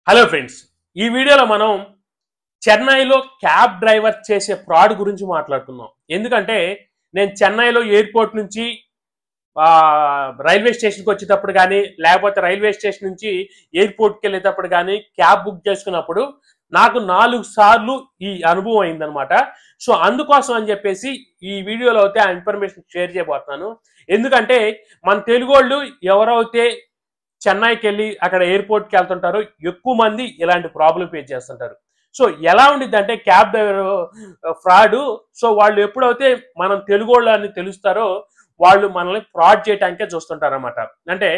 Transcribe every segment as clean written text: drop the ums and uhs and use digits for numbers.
Hello friends, ఈ వీడియోలో మనం చెన్నైలో క్యాబ్ డ్రైవర్ చేసే ఫ్రాడ్ గురించి మాట్లాడుకుందాం. ఎందుకంటే నేను చెన్నైలో ఎయిర్పోర్ట్ నుంచి రైల్వే స్టేషన్కి వచ్చేటప్పుడు కానీ, లేకపోతే రైల్వే స్టేషన్ నుంచి ఎయిర్పోర్ట్కి వెళ్ళేటప్పుడు కానీ క్యాబ్ బుక్ చేసుకున్నప్పుడు నాకు 4 సార్లు ఈ అనుభవం అయిందనమాట. సో అందుకోసం అని చెప్పేసి ఈ వీడియోలో అయితే ఆ ఇన్ఫర్మేషన్ షేర్ చేయబోతున్నాను. ఎందుకంటే మన తెలుగు వాళ్ళు ఎవరైతే చెన్నైకి వెళ్ళి అక్కడ ఎయిర్పోర్ట్కి వెళ్తుంటారు, ఎక్కువ మంది ఇలాంటి ప్రాబ్లం ఫేస్ చేస్తుంటారు. సో ఎలా ఉండిద్ది అంటే క్యాబ్ డ్రైవర్ ఫ్రాడ్. సో వాళ్ళు ఎప్పుడైతే మనం తెలుగు వాళ్ళు అని తెలుస్తారో వాళ్ళు మనల్ని ఫ్రాడ్ చేయడానికే చూస్తుంటారు అనమాట. అంటే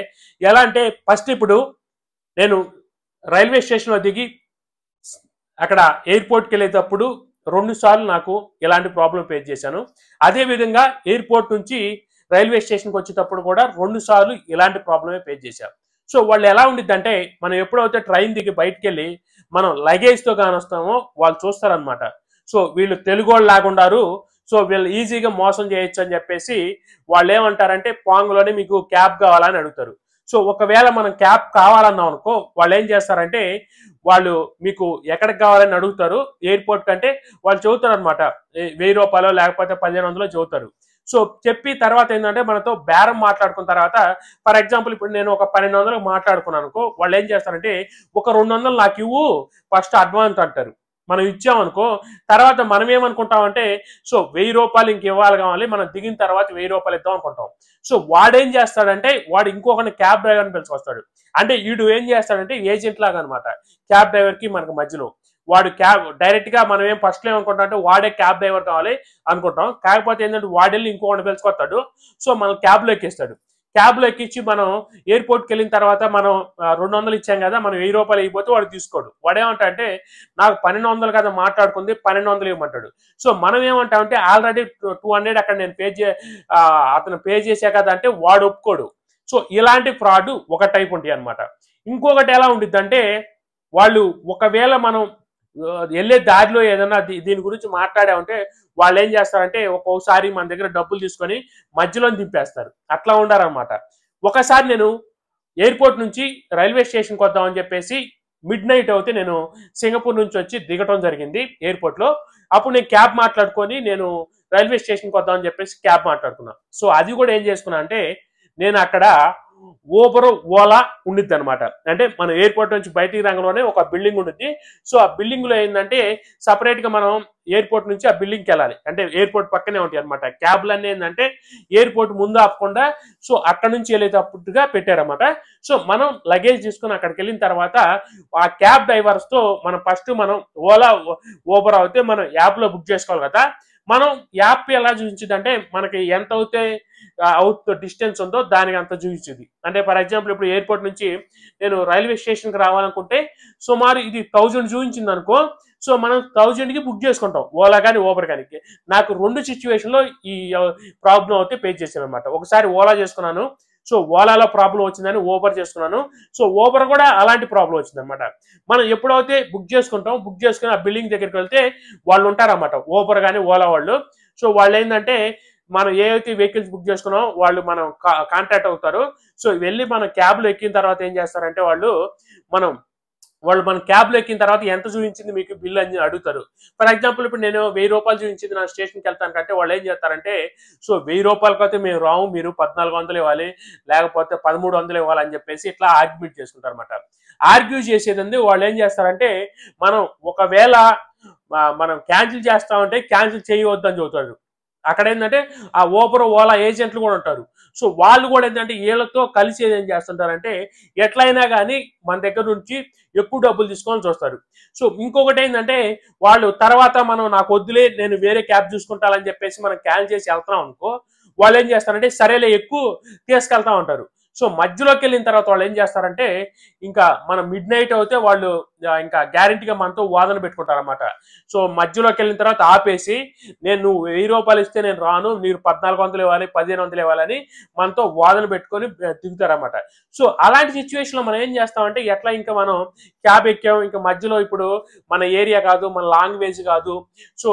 ఎలా అంటే ఫస్ట్ ఇప్పుడు నేను రైల్వే స్టేషన్లో దిగి అక్కడ ఎయిర్పోర్ట్కి వెళ్ళేటప్పుడు 2 సార్లు నాకు ఇలాంటి ప్రాబ్లం ఫేస్ చేశాను. అదేవిధంగా ఎయిర్పోర్ట్ నుంచి రైల్వే స్టేషన్కి వచ్చేటప్పుడు కూడా 2 సార్లు ఇలాంటి ప్రాబ్లమే ఫేస్ చేశాను. సో వాళ్ళు ఎలా ఉండిద్దంటే మనం ఎప్పుడైతే ట్రైన్ దిగి బయటకు వెళ్ళి మనం లగేజ్తో కానొస్తామో వాళ్ళు చూస్తారనమాట. సో వీళ్ళు తెలుగు వాళ్ళు లాగుండారు, సో వీళ్ళు ఈజీగా మోసం చేయొచ్చు అని చెప్పేసి వాళ్ళు ఏమంటారంటే పాంగ్లోనే మీకు క్యాబ్ కావాలని అడుగుతారు. సో ఒకవేళ మనం క్యాబ్ కావాలన్నాం అనుకో, వాళ్ళు ఏం చేస్తారంటే వాళ్ళు మీకు ఎక్కడికి కావాలని అడుగుతారు. ఎయిర్పోర్ట్ కంటే వాళ్ళు చెబుతారు అనమాట, 1000 రూపాయలు లేకపోతే 1500 చెబుతారు. సో చెప్పి తర్వాత ఏంటంటే మనతో బేరం మాట్లాడుకున్న తర్వాత, ఫర్ ఎగ్జాంపుల్ ఇప్పుడు నేను ఒక 1200 మాట్లాడుకున్నాను అనుకో, వాళ్ళు ఏం చేస్తారంటే ఒక 200 నాకు ఇవ్వు ఫస్ట్ అడ్వాన్స్ అంటారు. మనం ఇచ్చామనుకో తర్వాత మనం ఏమనుకుంటామంటే సో 1000 రూపాయలు ఇంక ఇవ్వాలి కావాలి, మనం దిగిన తర్వాత 1000 రూపాయలు ఇద్దాం అనుకుంటాం. సో వాడేం చేస్తాడంటే వాడు ఇంకొకరిని క్యాబ్ డ్రైవర్ని పిలుచుకొస్తాడు. అంటే వీడు ఏం చేస్తాడంటే ఏజెంట్ లాగా అనమాట క్యాబ్ డ్రైవర్కి మనకు మధ్యలో. వాడు క్యాబ్ డైరెక్ట్ గా మనం ఏం ఫస్ట్ ఏమనుకుంటాం అంటే వాడే క్యాబ్ డ్రైవర్ కావాలి అనుకుంటాం. కాకపోతే ఏంటంటే వాడెళ్ళి ఇంకొకటి పిలుచుకొస్తాడు. సో మనం క్యాబ్ లో ఎక్కిస్తాడు. క్యాబ్ లో ఎక్కించి మనం ఎయిర్పోర్ట్కి వెళ్ళిన తర్వాత మనం 200 ఇచ్చాం కదా, మనం 1000 రూపాయలు అయిపోతే వాడు తీసుకోడు. వాడేమంటా అంటే నాకు 1200 కదా మాట్లాడుకుంది, 1200 ఇవ్వమంటాడు. సో మనం ఏమంటామంటే ఆల్రెడీ 200 అక్కడ నేను అతను పే చేసా కదా అంటే వాడు ఒప్పుకోడు. సో ఇలాంటి ఫ్రాడ్ ఒక టైప్ ఉంటాయి అనమాట. ఇంకొకటి ఎలా ఉండిద్ది అంటే వాళ్ళు ఒకవేళ మనం వెళ్ళే దారిలో ఏదైనా దీని గురించి మాట్లాడామంటే వాళ్ళు ఏం చేస్తారంటే ఒక్కోసారి మన దగ్గర డబ్బులు తీసుకొని మధ్యలో దింపేస్తారు. అట్లా ఉండారనమాట. ఒకసారి నేను ఎయిర్పోర్ట్ నుంచి రైల్వే స్టేషన్కి వద్దామని చెప్పేసి మిడ్ నైట్ అయితే నేను సింగపూర్ నుంచి వచ్చి దిగటం జరిగింది ఎయిర్పోర్ట్లో. అప్పుడు నేను క్యాబ్ మాట్లాడుకొని నేను రైల్వే స్టేషన్కి వద్దామని చెప్పేసి క్యాబ్ మాట్లాడుకున్నా. సో అది కూడా ఏం చేసుకున్నా అంటే నేను అక్కడ ఊబర్ ఓలా ఉండిద్ది అనమాట. అంటే మన ఎయిర్పోర్ట్ నుంచి బయటికి రంగంలోనే ఒక బిల్డింగ్ ఉండిద్ది. సో ఆ బిల్డింగ్ లో ఏంటంటే సపరేట్ గా మనం ఎయిర్పోర్ట్ నుంచి ఆ బిల్డింగ్కి వెళ్ళాలి. అంటే ఎయిర్పోర్ట్ పక్కనే ఉంటాయి అనమాట. క్యాబ్లన్నీ ఏంటంటే ఎయిర్పోర్ట్ ముందు ఆపకుండా సో అక్కడ నుంచి వెళ్ళేటప్పుడుగా పెట్టారన్నమాట. సో మనం లగేజ్ తీసుకుని అక్కడికి వెళ్ళిన తర్వాత ఆ క్యాబ్ డ్రైవర్స్ తో మనం ఫస్ట్ మనం ఓలా ఊబర్ అయితే మనం యాప్ లో బుక్ చేసుకోవాలి కదా. మనం యాప్ ఎలా చూపించింది అంటే మనకి ఎంత అవుట్ డిస్టెన్స్ ఉందో దానికి అంత చూపించింది. అంటే ఫర్ ఎగ్జాంపుల్ ఇప్పుడు ఎయిర్పోర్ట్ నుంచి నేను రైల్వే స్టేషన్కి రావాలనుకుంటే సుమారు ఇది 1000 చూపించింది అనుకో. సో మనం 1000కి బుక్ చేసుకుంటాం ఓలా కానీ ఊబర్ కానీ. నాకు 2 సిచ్యువేషన్లో ఈ ప్రాబ్లం అయితే ఫేస్ చేశాను అనమాట. ఒకసారి ఓలా చేసుకున్నాను, సో ఓలాలో ప్రాబ్లం వచ్చిందని ఊబర్ చేసుకున్నాను. సో ఊబర్ కూడా అలాంటి ప్రాబ్లం వచ్చింది అనమాట. మనం ఎప్పుడైతే బుక్ చేసుకుని ఆ బిల్డింగ్ దగ్గరికి వెళ్తే వాళ్ళు ఉంటారన్నమాట, ఊబర్ కానీ ఓలా వాళ్ళు. సో వాళ్ళు ఏంటంటే మనం ఏవైతే వెహికల్స్ బుక్ చేసుకున్నామో వాళ్ళు మనం కాంటాక్ట్ అవుతారు. సో వెళ్ళి మనం క్యాబ్లో ఎక్కిన తర్వాత ఏం చేస్తారంటే వాళ్ళు మన క్యాబ్లో ఎక్కిన తర్వాత ఎంత చూపించింది మీకు బిల్ అని అడుగుతారు. ఫర్ ఎగ్జాంపుల్ ఇప్పుడు నేను 1000 రూపాయలు చూపించింది నా స్టేషన్కి వెళ్తాను కంటే వాళ్ళు ఏం చేస్తారంటే సో 1000 రూపాయలకి అయితే మేము రాము, మీరు 1400 ఇవ్వాలి లేకపోతే 1300 ఇవ్వాలి అని చెప్పేసి ఇట్లా ఆర్గ్యుమెంట్ చేసుకుంటారు అనమాట. ఆర్గ్యూ చేసేది వాళ్ళు ఏం చేస్తారంటే మనం ఒకవేళ మనం క్యాన్సిల్ చేస్తామంటే క్యాన్సిల్ చేయవద్దని చెబుతారు. అక్కడ ఏంటంటే ఆ ఊబర్ ఓలా ఏజెంట్లు కూడా ఉంటారు. సో వాళ్ళు కూడా ఏంటంటే వీళ్ళతో కలిసి ఏం చేస్తుంటారంటే ఎట్లయినా కానీ మన దగ్గర నుంచి ఎక్కువ డబ్బులు తీసుకొని చూస్తారు. సో ఇంకొకటి ఏంటంటే వాళ్ళు తర్వాత మనం నాకు వద్దులే నేను వేరే క్యాబ్ చూసుకుంటానని చెప్పేసి మనం క్యాన్సిల్ చేసి వెళ్తున్నాం అనుకో, వాళ్ళు ఏం చేస్తారంటే సరేలే ఎక్కువ తీసుకెళ్తా ఉంటారు. సో మధ్యలోకి వెళ్ళిన తర్వాత వాళ్ళు ఏం చేస్తారంటే ఇంకా మనం మిడ్ నైట్ అయితే వాళ్ళు ఇంకా గ్యారంటీగా మనతో వాదన పెట్టుకుంటారన్నమాట. సో మధ్యలోకి వెళ్ళిన తర్వాత ఆపేసి నువ్వు 1000 రూపాయలు ఇస్తే నేను రాను, మీరు 1400 ఇవ్వాలి 1500 ఇవ్వాలని మనతో వాదన పెట్టుకొని దిగుతారన్నమాట. సో అలాంటి సిచ్యువేషన్లో మనం ఏం చేస్తామంటే ఎట్లా ఇంకా మనం క్యాబ్ ఎక్కాం, ఇంకా మధ్యలో ఇప్పుడు మన ఏరియా కాదు, మన లాంగ్వేజ్ కాదు, సో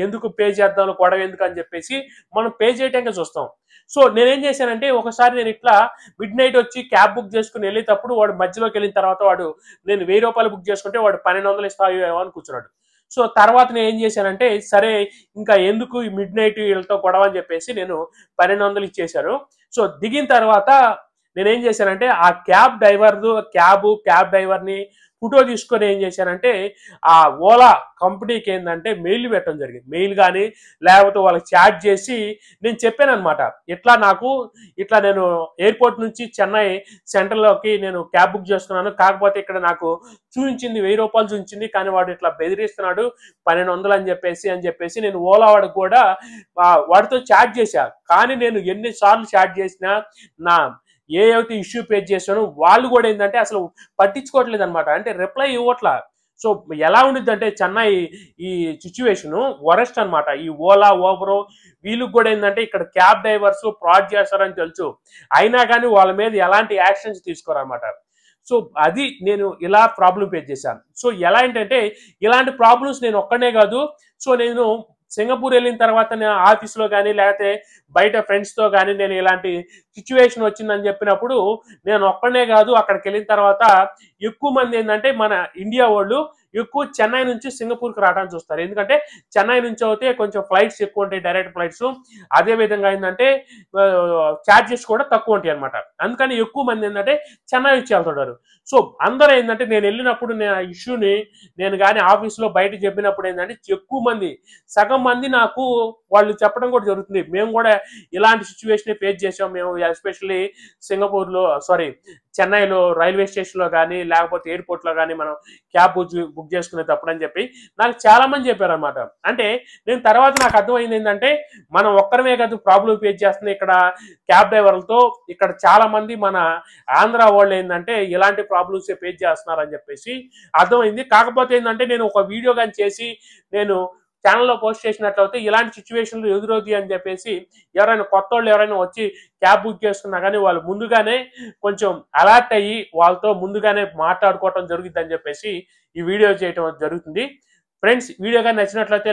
ఎందుకు పే చేద్దాం గొడవ ఎందుకు అని చెప్పేసి మనం పే చేయటానికి చూస్తాం. సో నేనేం చేశానంటే ఒకసారి నేను ఇట్లా మిడ్ నైట్ వచ్చి క్యాబ్ బుక్ చేసుకుని వెళ్ళేటప్పుడు వాడు మధ్యలోకి వెళ్ళిన తర్వాత వాడు నేను 1000 రూపాయలు బుక్ చేసుకుంటే వాడు 1200 ఇస్తావేమో అని కూర్చున్నాడు. సో తర్వాత నేను ఏం చేశానంటే సరే ఇంకా ఎందుకు ఈ మిడ్ నైట్ వీళ్ళతో గొడవ అని చెప్పేసి నేను 1200 ఇచ్చేశాను. సో దిగిన తర్వాత నేనేం చేశానంటే ఆ క్యాబ్ డ్రైవర్ని ఫోటో తీసుకొని ఏం చేశానంటే ఆ ఓలా కంపెనీకి ఏంటంటే మెయిల్ పెట్టడం జరిగింది. మెయిల్ కానీ లేకపోతే వాళ్ళకి చాట్ చేసి నేను చెప్పాను అనమాట, ఇట్లా నేను ఎయిర్పోర్ట్ నుంచి చెన్నై సెంట్రల్లోకి నేను క్యాబ్ బుక్ చేసుకున్నాను, కాకపోతే ఇక్కడ నాకు చూపించింది 1000 రూపాయలు చూపించింది, కానీ వాడు ఇట్లా బెదిరిస్తున్నాడు 1200 అని చెప్పేసి నేను ఓలా వాడికి కూడా వాడితో చాట్ చేశా. కానీ నేను ఎన్నిసార్లు చాట్ చేసినా నా ఏవైతే ఇష్యూ పేజ్ చేశానో వాళ్ళు కూడా ఏంటంటే అసలు పట్టించుకోవట్లేదు అనమాట, అంటే రిప్లై ఇవ్వట్లా. సో ఎలా ఉండిద్ది అంటే చెన్నై ఈ సిచ్యువేషన్ వరస్ట్ అనమాట. ఈ ఓలా ఓబరో వీళ్ళకి కూడా ఏంటంటే ఇక్కడ క్యాబ్ డ్రైవర్స్ ఫ్రాడ్ చేస్తారని తెలుసు, అయినా కానీ వాళ్ళ మీద ఎలాంటి యాక్షన్స్ తీసుకోరన్నమాట. సో అది నేను ఇలా ప్రాబ్లం ఫేస్ చేశాను. సో ఎలా ఏంటంటే ఇలాంటి ప్రాబ్లమ్స్ నేను ఒక్కనే కాదు, సో నేను సింగపూర్ వెళ్ళిన తర్వాత నేను ఆఫీస్లో కానీ లేకపోతే బయట ఫ్రెండ్స్తో కానీ నేను ఇలాంటి సిచ్యువేషన్ వచ్చిందని చెప్పినప్పుడు నేను ఒక్కనే కాదు, అక్కడికి వెళ్ళిన తర్వాత ఎక్కువ మంది ఏంటంటే మన ఇండియా వాళ్ళు ఎక్కువ చెన్నై నుంచి సింగపూర్కి రావడానికి చూస్తారు. ఎందుకంటే చెన్నై నుంచి అయితే కొంచెం ఫ్లైట్స్ ఎక్కువ ఉంటాయి, డైరెక్ట్ ఫ్లైట్స్, అదే విధంగా ఏంటంటే ఛార్జెస్ కూడా తక్కువ ఉంటాయి అనమాట. అందుకని ఎక్కువ మంది ఏంటంటే చెన్నై వచ్చి వెళ్తుంటారు. సో అందరూ ఏంటంటే నేను వెళ్ళినప్పుడు నేను ఆ ఇష్యూని నేను కానీ ఆఫీస్లో బయట చెప్పినప్పుడు ఏంటంటే ఎక్కువ మంది సగం మంది నాకు వాళ్ళు చెప్పడం కూడా జరుగుతుంది, మేము కూడా ఇలాంటి సిచ్యువేషన్ ఫేస్ చేసాం, మేము ఎస్పెషల్లీ చెన్నైలో రైల్వే స్టేషన్లో కానీ లేకపోతే ఎయిర్పోర్ట్లో కానీ మనం క్యాబ్ బుక్ చేసుకునేటప్పుడు అని చెప్పి నాకు చాలా మంది చెప్పారు అనమాట. అంటే నేను తర్వాత నాకు అర్థమైంది ఏంటంటే మనం ఒక్కరమే కాదు ప్రాబ్లం ఫేస్ చేస్తుంది ఇక్కడ క్యాబ్ డ్రైవర్లతో, ఇక్కడ చాలా మంది మన ఆంధ్ర వాళ్ళు ఏంటంటే ఇలాంటి ప్రాబ్లమ్స్ ఫేస్ చేస్తున్నారు అని చెప్పేసి అర్థమైంది. కాకపోతే ఏంటంటే నేను ఒక వీడియో కానీ చేసి నేను ఛానల్లో పోస్ట్ చేసినట్లయితే ఇలాంటి సిచ్యువేషన్లు ఎదురవుతాయి అని చెప్పేసి ఎవరైనా కొత్త వాళ్ళు ఎవరైనా వచ్చి క్యాబ్ బుక్ చేసుకున్నా కానీ వాళ్ళు ముందుగానే కొంచెం అలర్ట్ అయ్యి వాళ్ళతో ముందుగానే మాట్లాడుకోవటం జరుగుతుంది అని చెప్పేసి ఈ వీడియో చేయటం జరుగుతుంది. ఫ్రెండ్స్, వీడియో కానీ నచ్చినట్లయితే